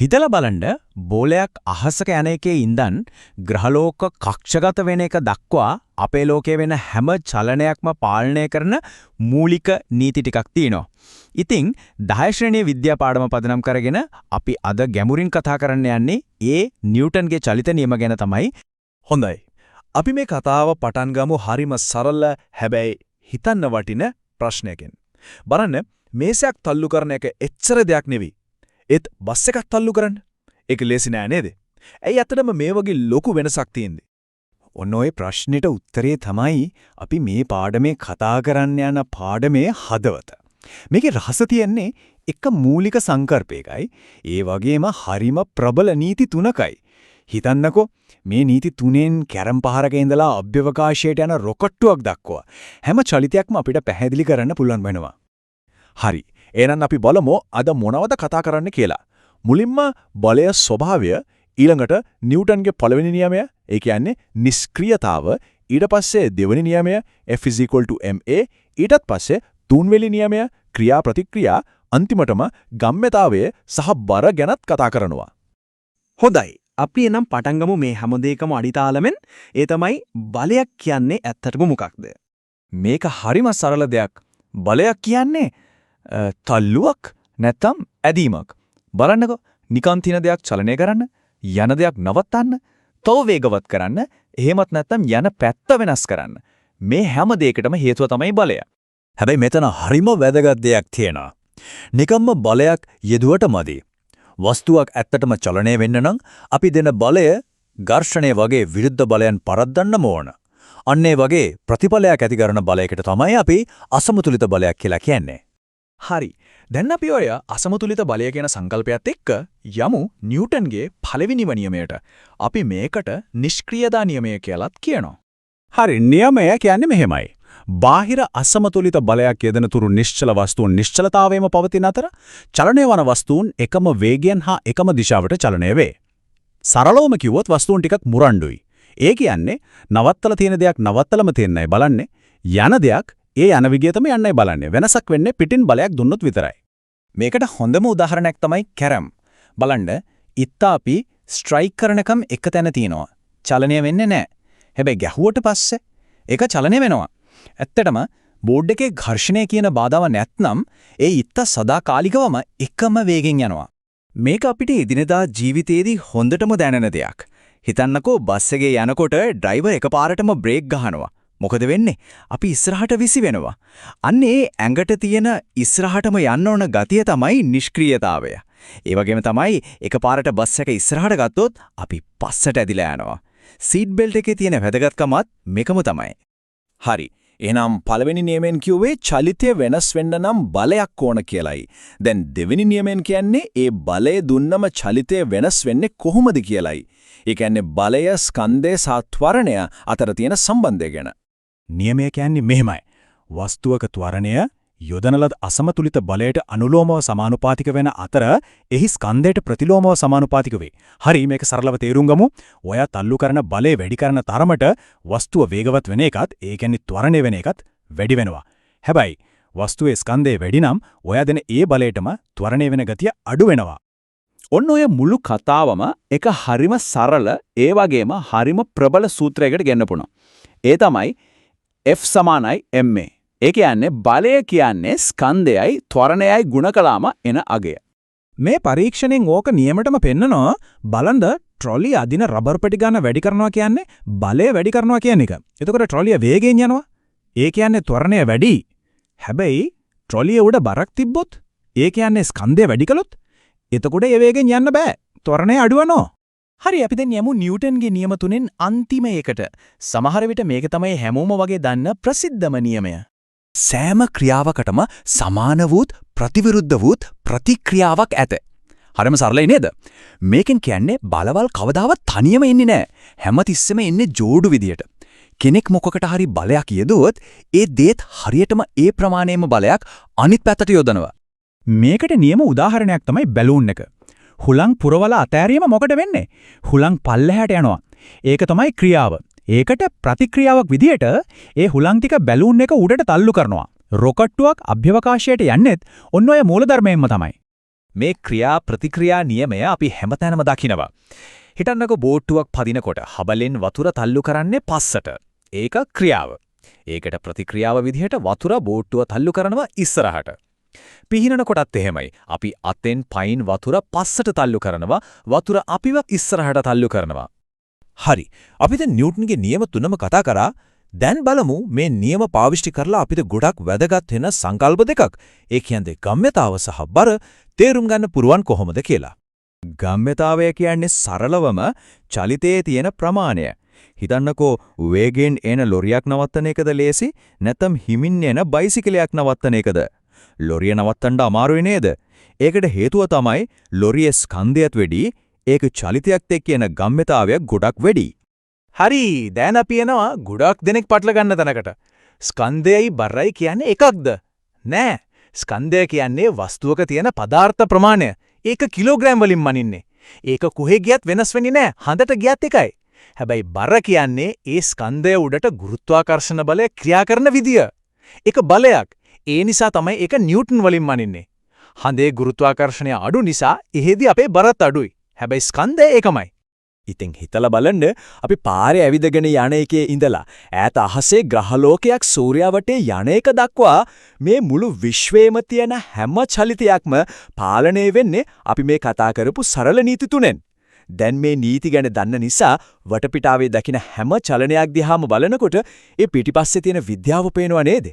හිතලා බලන්න බෝලයක් අහසක යන එකේ ඉඳන් ග්‍රහලෝක කක්ෂගත වෙන එක දක්වා අපේ ලෝකයේ වෙන හැම චලනයක්ම පාලනය කරන මූලික නීති ටිකක් තියෙනවා. ඉතින් 10 ශ්‍රේණියේ විද්‍යා පාඩම පදනම් කරගෙන අපි අද ගැඹුරින් කතා කරන්න යන්නේ ඒ නිව්ටන්ගේ චලිත නියම ගැන තමයි. හොඳයි. අපි මේ කතාව පටන් ගමු හරිම සරල හැබැයි හිතන්න වටින ප්‍රශ්නයකින්. බලන්න මේසයක් තල්ලු කරන එක එච්චර දෙයක් නෙවෙයි. ඒත් බස් එකක් තල්ලු කරන්න. ඒක ලේසි නෑ නේද? ඇයි අතනම මේ වගේ ලොකු වෙනසක් තියෙන්නේ? ඔන්න ඔය ප්‍රශ්නෙට උත්තරේ තමයි අපි මේ පාඩමේ කතා කරන්න යන පාඩමේ හදවත. මේකේ රහස තියෙන්නේ එක මූලික සංකල්පයකයි. ඒ වගේම හරිම ප්‍රබල නීති තුනකයි. හිතන්නකෝ මේ නීති තුනෙන් කැරම් පහරක ඉඳලා අභ්‍යවකාශයට යන රොකට්ටුවක් දක්වා හැම චලිතයක්ම අපිට පැහැදිලි කරන්න පුළුවන් වෙනවා. හරි. එහෙනම් අපි බලමු අද මොනවද කතා කරන්න කියලා. මුලින්ම බලය ස්වභාවය, ඊළඟට නිව්ටන්ගේ පළවෙනි නියමය, ඒ කියන්නේ නිෂ්ක්‍රීයතාව, ඊට පස්සේ දෙවෙනි නියමය F ma, ඊටත් පස්සේ තුන්වෙනි නියමය ක්‍රියා ප්‍රතික්‍රියා, අන්තිමටම ගම්ම්‍යතාවය සහ බර ගැනත් කතා කරනවා. හොඳයි. අපි එනම් පටන් ගමු මේ හැම දෙයකම අඩිතාලමෙන්. ඒ තමයි බලයක් කියන්නේ ඇත්තටම මොකක්ද? මේක හරිම සරල දෙයක්. බලයක් කියන්නේ තල්ලුවක් නැත්නම් ඇදීමක්. බලන්නකෝ නිකන් තින දෙයක් චලනය කරන්න, යන දෙයක් නවත්තන්න, තව වේගවත් කරන්න, එහෙමත් නැත්නම් යන පැත්ත වෙනස් කරන්න. මේ හැම දෙයකටම හේතුව තමයි බලය. හැබැයි මෙතන හරිම වැදගත් දෙයක් තියෙනවා. නිකම්ම බලයක් යෙදුවට මදි. වස්තුවක් ඇත්තටම චලනය වෙන්න නම් අපි දෙන බලය ඝර්ෂණය වගේ විරුද්ධ බලයන් පරද්දන්නම ඕන. අන්න ඒ වගේ ප්‍රතිඵලයක් ඇති කරන බලයකට තමයි අපි අසමතුලිත බලයක් කියලා කියන්නේ. හරි. දැන් අපි ඔය අසමතුලිත බලය කියන සංකල්පයත් එක්ක යමු නිව්ටන්ගේ පළවෙනිම නියමයට. අපි මේකට නිෂ්ක්‍රීයතා නියමය කියලාත් කියනවා. හරි. නියමය කියන්නේ මෙහෙමයි. බාහිර අසමතුලිත බලයක් යෙදෙන තුරු නිශ්චල වස්තුන් නිශ්චලතාවයේම පවතින අතර චලනය වන වස්තුන් එකම වේගයෙන් හා එකම දිශාවට චලනය වේ. සරලවම කිව්වොත් වස්තුන් ටිකක් මුරණ්ඩුයි. ඒ කියන්නේ නවත්තලා තියෙන දෙයක් නවත්තලම තියෙන්නයි බලන්නේ. යන දෙයක් ඒ යන විදියටම යන්නයි බලන්නේ. වෙනසක් වෙන්නේ පිටින් බලයක් දුන්නොත් විතරයි. මේකට හොඳම උදාහරණයක් තමයි කැරම්. බලන්න ඉත්තා අපි ස්ට්‍රයික් කරනකම් එක තැන තියෙනවා. චලනය වෙන්නේ නැහැ. හැබැයි ගැහුවට පස්සේ ඒක චලනය වෙනවා. ඇත්තටම බෝඩ් එකේ ඝර්ෂණය කියන බාධාව නැත්නම් ඒ ඉත්ත සදාකාලිකවම එකම වේගෙන් යනවා. මේක අපිට එදිනෙදා ජීවිතේදී හොඳටම දැනෙන දෙයක්. හිතන්නකෝ බස් එකේ යනකොට ඩ්‍රයිවර් එකපාරටම බ්‍රේක් ගහනවා. මොකද වෙන්නේ? අපි ඉස්සරහට විසි වෙනවා. අන්න ඒ ඇඟට තියෙන ඉස්සරහටම යන්න ඕන ගතිය තමයි නිෂ්ක්‍රීයතාවය. ඒ වගේම තමයි එකපාරට බස් එක ඉස්සරහට ගත්තොත් අපි පස්සට ඇදිලා යනවා. සීට් බෙල්ට් එකේ තියෙන වැදගත්කමත් මේකම තමයි. හරි. එහෙනම් පළවෙනි නියමයෙන් කිව්වේ චලිතය වෙනස් වෙන්න නම් බලයක් ඕන කියලයි. දැන් දෙවෙනි නියමයෙන් කියන්නේ ඒ බලය දුන්නම චලිතය වෙනස් වෙන්නේ කොහොමද කියලයි. ඒ කියන්නේ බලය, ස්කන්ධය සහ ත්වරණය අතර තියෙන සම්බන්ධය ගැන. නියමය කියන්නේ මෙහෙමයි. වස්තුවක ත්වරණය යොදන ලද අසමතුලිත බලයට අනුලෝමව සමානුපාතික වෙන අතර එහි ස්කන්ධයට ප්‍රතිලෝමව සමානුපාතික වේ. හරි, මේක සරලව තේරුම් ගමු. ඔයා තල්ලු කරන බලය වැඩි කරන තරමට වස්තුව වේගවත් වෙන එකත්, ඒ කියන්නේ ත්වරණය වෙන එකත් වැඩි වෙනවා. හැබැයි වස්තුවේ ස්කන්ධය වැඩි නම් ඔයා දෙන ඒ බලයටම ත්වරණය වෙන ගතිය අඩු වෙනවා. ඔන්න ඔය මුළු කතාවම එක හරිම සරල ඒ වගේම හරිම ප්‍රබල සූත්‍රයකට ගෙන්නපුණා. ඒ තමයි F = ma. ඒ කියන්නේ බලය කියන්නේ ස්කන්ධයයි ත්වරණයයි ගුණ කළාම එන අගය. මේ පරීක්ෂණයෙන් ඕක නියමටම පෙන්නනවා. බලන්න ට්‍රොලි අදින රබර් පෙටි ගන්න වැඩි කරනවා කියන්නේ බලය වැඩි කරනවා කියන එක. එතකොට ට්‍රොලිය වේගයෙන් යනවා. ඒ කියන්නේ ත්වරණය වැඩි. හැබැයි ට්‍රොලිය උඩ බරක් තිබ්බොත් ඒ කියන්නේ ස්කන්ධය වැඩි කළොත් එතකොට ඒ වේගෙන් යන්න බෑ. ත්වරණය අඩු වෙනවා. හරි, අපි දැන් යමු නිව්ටන්ගේ නියම තුනෙන් අන්තිම එකට. සමහර විට මේක තමයි හැමෝම වගේ දන්න ප්‍රසිද්ධම නියමය. සෑම ක්‍රියාවකටම සමාන වූත් ප්‍රතිවිරුද්ධ වූත් ප්‍රතික්‍රියාවක් ඇත. හරිම සරලයි නේද? මේකෙන් කියන්නේ බලවල් කවදාවත් තනියම එන්නේ නැහැ. හැමතිස්සෙම එන්නේ ජෝඩු විදියට. කෙනෙක් මොකකට හරි බලයක් යෙදුවොත් ඒ දේත් හරියටම ඒ ප්‍රමාණයෙම බලයක් අනිත් පැත්තට යොදනවා. මේකට නියම උදාහරණයක් තමයි බැලූන් එක. හුලං පුරවල අතෑරීම මොකද වෙන්නේ? හුලං පල්ලෙහාට යනවා. ඒක තමයි ක්‍රියාව. ඒකට ප්‍රතික්‍රියාවක් විදියට ඒ හුලං ටික බැලූන් එක උඩට තල්ලු කරනවා. රොකට්ටුවක් අභ්‍යවකාශයට යන්නේත් ඔන්න ඔය මූලධර්මයෙන්ම තමයි. මේ ක්‍රියා ප්‍රතික්‍රියා නියමය අපි හැමතැනම දකිනවා. හිතන්නකෝ බෝට්ටුවක් පදිනකොට හබලෙන් වතුර තල්ලු කරන්නේ පස්සට. ඒක ක්‍රියාව. ඒකට ප්‍රතික්‍රියාව විදිහට වතුර බෝට්ටුව තල්ලු කරනවා ඉස්සරහට. පිහිනන කොටත් එහෙමයි. අපි අතෙන් පයින් වතුර පස්සට තල්ලු කරනවා. වතුර අපිව ඉස්සරහට තල්ලු කරනවා. හරි. අපි දැන් නිව්ටන්ගේ නියම තුනම කතා කරා. දැන් බලමු මේ නියම පාවිච්චි කරලා අපිට ගොඩක් වැදගත් වෙන සංකල්ප දෙකක්. ඒ කියන්නේ ගම්‍යතාව සහ බර තේරුම් ගන්න පුරුවන් කොහොමද කියලා. ගම්‍යතාවය කියන්නේ සරලවම චලිතයේ තියෙන ප්‍රමාණය. හිතන්නකෝ වේගෙන් එන ලොරියක් නවත්තන එකද ලේසි නැත්නම් හිමින් එන බයිසිකලයක් නවත්තන එකද? ලොරිය නවත්තන්න අමාරුයි නේද? ඒකට හේතුව තමයි ලොරියේ ස්කන්ධයත් වැඩි, ඒක චලිතයක් එක්ක එන ගම්‍යතාවය ගොඩක් වැඩි. හරි දැන් අපි එනවා ගොඩක් දෙනෙක් පටල ගන්න තැනකට. ස්කන්ධයයි බරයි කියන්නේ එකක්ද? නෑ. ස්කන්ධය කියන්නේ වස්තුවක තියෙන පදාර්ථ ප්‍රමාණය. ඒක කිලෝග්‍රෑම් වලින් මනින්නේ. ඒක කොහෙ ගියත් වෙනස් වෙන්නේ නෑ. හඳට ගියත් එකයි. හැබැයි බර කියන්නේ ඒ ස්කන්ධය උඩට ගුරුත්වාකර්ෂණ බලය ක්‍රියා කරන විදිය. ඒක බලයක්. ඒ නිසා තමයි ඒක නිව්ටන් වලින් මනින්නේ. හඳේ ගුරුත්වාකර්ෂණය අඩු නිසා එහෙදි අපේ බරත් අඩුයි. හැබැයි ස්කන්ධය ඒකමයි. ඉතින් හිතලා බලන්න අපි පාරේ ඇවිදගෙන යන එකේ ඉඳලා ඈත අහසේ ග්‍රහලෝකයක් සූර්යා වටේ යන එක දක්වා මේ මුළු විශ්වයේම තියෙන හැම චලිතයක්ම පාලනය වෙන්නේ අපි මේ කතා කරපු සරල නීති තුනෙන්. දැන් මේ නීති ගැන දන්න නිසා වටපිටාවේ දකින හැම චලනයක් දිහාම බලනකොට ඒ පිටිපස්සේ තියෙන විද්‍යාව පේනව නේද?